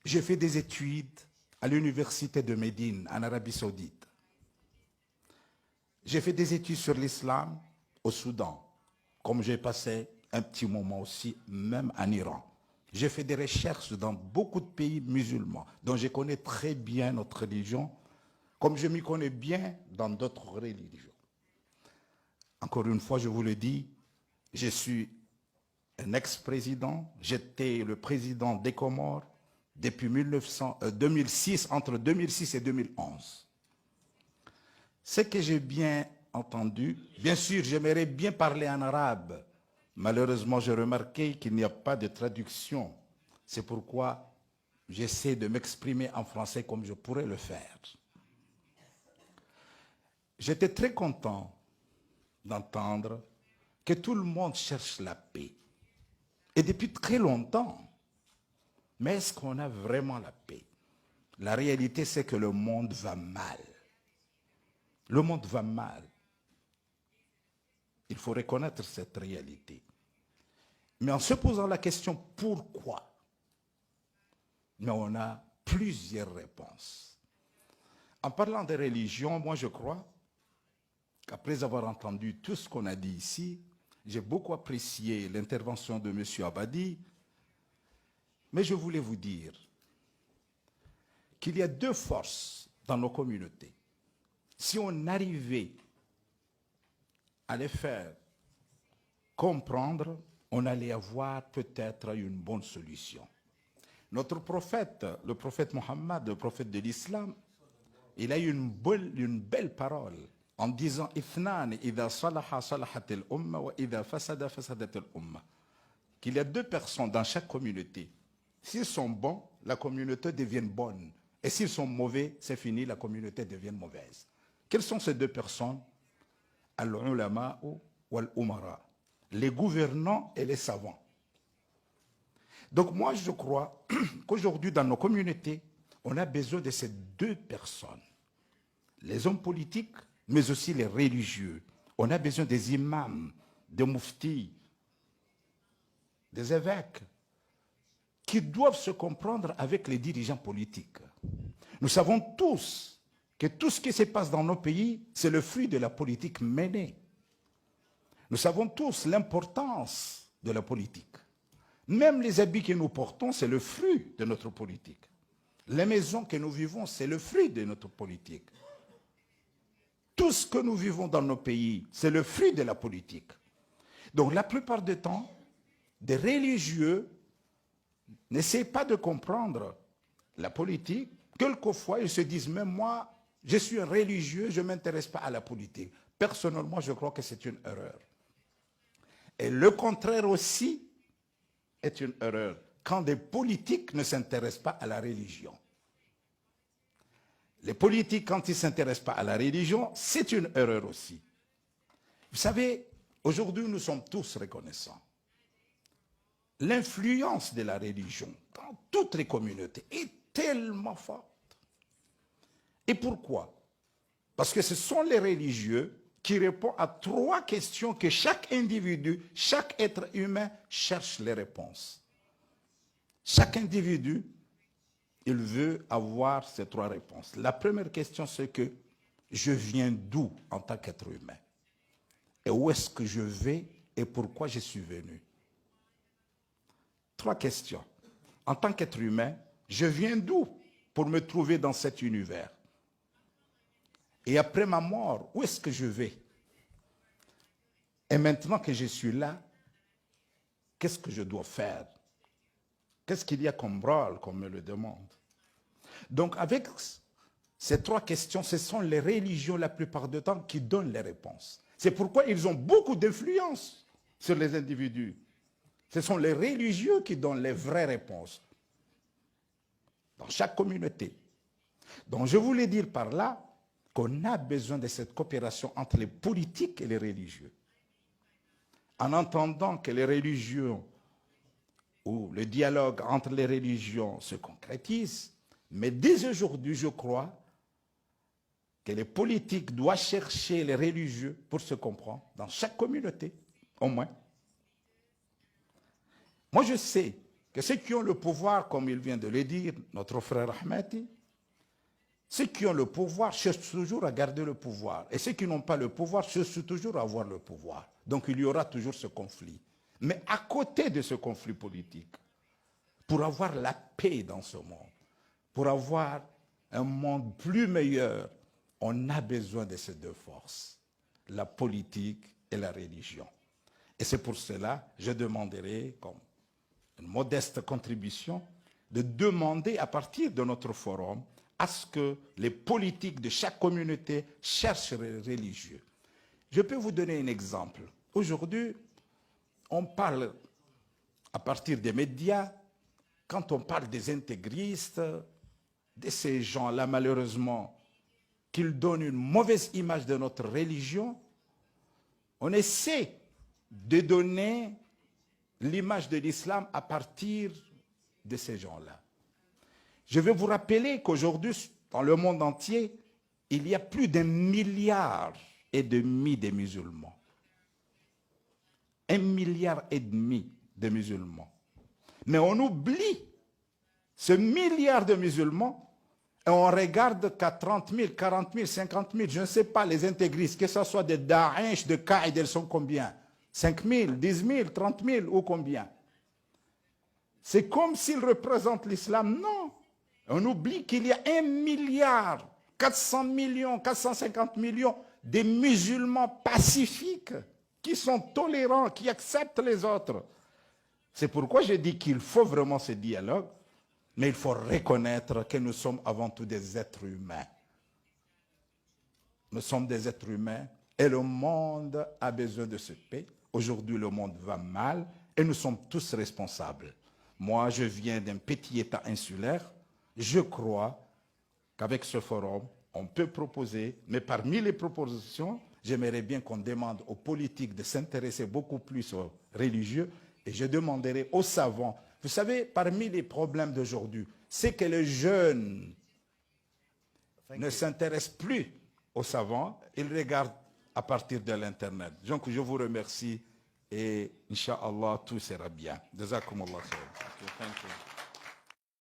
J'ai fait des études à l'université de Médine, en Arabie Saoudite. J'ai fait des études sur l'islam au Soudan, comme j'ai passé un petit moment aussi, même en Iran. J'ai fait des recherches dans beaucoup de pays musulmans, dont je connais très bien notre religion, comme je m'y connais bien dans d'autres religions. Encore une fois, je vous le dis, je suis un ex-président, j'étais le président des Comores depuis 2006, entre 2006 et 2011. Ce que j'ai bien entendu, bien sûr, j'aimerais bien parler en arabe. Malheureusement, j'ai remarqué qu'il n'y a pas de traduction. C'est pourquoi j'essaie de m'exprimer en français comme je pourrais le faire. J'étais très content d'entendre que tout le monde cherche la paix. Et depuis très longtemps. Mais est-ce qu'on a vraiment la paix? La réalité, c'est que le monde va mal. Le monde va mal. Il faut reconnaître cette réalité. Mais en se posant la question pourquoi, mais on a plusieurs réponses. En parlant des religions, moi je crois qu'après avoir entendu tout ce qu'on a dit ici, j'ai beaucoup apprécié l'intervention de M. Abadi, mais je voulais vous dire qu'il y a deux forces dans nos communautés. Si on arrivait à les faire comprendre, on allait avoir peut-être une bonne solution. Notre prophète, le prophète Mohammed, le prophète de l'islam, il a eu une belle parole en disant Ithnan idha salaha salahat al-umma wa idha fasada fasadat al-umma. Qu'il y a deux personnes dans chaque communauté. S'ils sont bons, la communauté devient bonne. Et s'ils sont mauvais, c'est fini, la communauté devient mauvaise. Quelles sont ces deux personnes? Al-ulama wal-umara. Les gouvernants et les savants. Donc moi, je crois qu'aujourd'hui, dans nos communautés, on a besoin de ces deux personnes. Les hommes politiques, mais aussi les religieux. On a besoin des imams, des mouftis, des évêques, qui doivent se comprendre avec les dirigeants politiques. Nous savons tous que tout ce qui se passe dans nos pays, c'est le fruit de la politique menée. Nous savons tous l'importance de la politique. Même les habits que nous portons, c'est le fruit de notre politique. Les maisons que nous vivons, c'est le fruit de notre politique. Tout ce que nous vivons dans nos pays, c'est le fruit de la politique. Donc la plupart du temps, des religieux n'essayent pas de comprendre la politique. Quelquefois, ils se disent, même moi, je suis un religieux, je ne m'intéresse pas à la politique. Personnellement, je crois que c'est une erreur. Et le contraire aussi est une erreur, quand des politiques ne s'intéressent pas à la religion. Les politiques, quand ils ne s'intéressent pas à la religion, c'est une erreur aussi. Vous savez, aujourd'hui, nous sommes tous reconnaissants. L'influence de la religion dans toutes les communautés est tellement forte. Et pourquoi? Parce que ce sont les religieux qui répondent à trois questions que chaque individu, chaque être humain cherche les réponses. Chaque individu, il veut avoir ces trois réponses. La première question, c'est que je viens d'où en tant qu'être humain? Et où est-ce que je vais et pourquoi je suis venu? Trois questions. En tant qu'être humain, je viens d'où pour me trouver dans cet univers? Et après ma mort, où est-ce que je vais? Et maintenant que je suis là, qu'est-ce que je dois faire? Qu'est-ce qu'il y a comme rôle qu'on me le demande? Donc avec ces trois questions, ce sont les religions la plupart du temps qui donnent les réponses. C'est pourquoi ils ont beaucoup d'influence sur les individus. Ce sont les religieux qui donnent les vraies réponses dans chaque communauté. Donc je voulais dire par là qu'on a besoin de cette coopération entre les politiques et les religieux. En entendant que les religieux ou le dialogue entre les religions se concrétise, mais dès aujourd'hui, je crois que les politiques doivent chercher les religieux pour se comprendre dans chaque communauté, au moins. Moi, je sais que ceux qui ont le pouvoir, comme il vient de le dire, notre frère Ahmadi, ceux qui ont le pouvoir cherchent toujours à garder le pouvoir. Et ceux qui n'ont pas le pouvoir cherchent toujours à avoir le pouvoir. Donc il y aura toujours ce conflit. Mais à côté de ce conflit politique, pour avoir la paix dans ce monde, pour avoir un monde plus meilleur, on a besoin de ces deux forces, la politique et la religion. Et c'est pour cela que je demanderai, comme une modeste contribution, de demander à partir de notre forum à ce que les politiques de chaque communauté cherchent les religieux. Je peux vous donner un exemple. Aujourd'hui, on parle à partir des médias, quand on parle des intégristes, de ces gens-là, malheureusement, qu'ils donnent une mauvaise image de notre religion, on essaie de donner l'image de l'islam à partir de ces gens-là. Je vais vous rappeler qu'aujourd'hui, dans le monde entier, il y a plus d'1,5 milliard de musulmans. 1,5 milliard de musulmans. Mais on oublie ce milliard de musulmans et on regarde qu'à 30 000, 40 000, 50 000, je ne sais pas, les intégristes, que ce soit de Daesh, de Qaïd, ils sont combien? 5 000, 10 000, 30 000 ou combien? C'est comme s'ils représentent l'islam. Non. On oublie qu'il y a 1 milliard, 400 millions, 450 millions de musulmans pacifiques qui sont tolérants, qui acceptent les autres. C'est pourquoi je dis qu'il faut vraiment ce dialogue, mais il faut reconnaître que nous sommes avant tout des êtres humains. Nous sommes des êtres humains et le monde a besoin de cette paix. Aujourd'hui, le monde va mal et nous sommes tous responsables. Moi, je viens d'un petit État insulaire. Je crois qu'avec ce forum, on peut proposer, mais parmi les propositions, j'aimerais bien qu'on demande aux politiques de s'intéresser beaucoup plus aux religieux et je demanderai aux savants. Vous savez, parmi les problèmes d'aujourd'hui, c'est que les jeunes ne s'intéressent plus aux savants, ils regardent à partir de l'Internet. Donc, je vous remercie et, Inch'Allah, tout sera bien. Jazakumullah khair. Thank you.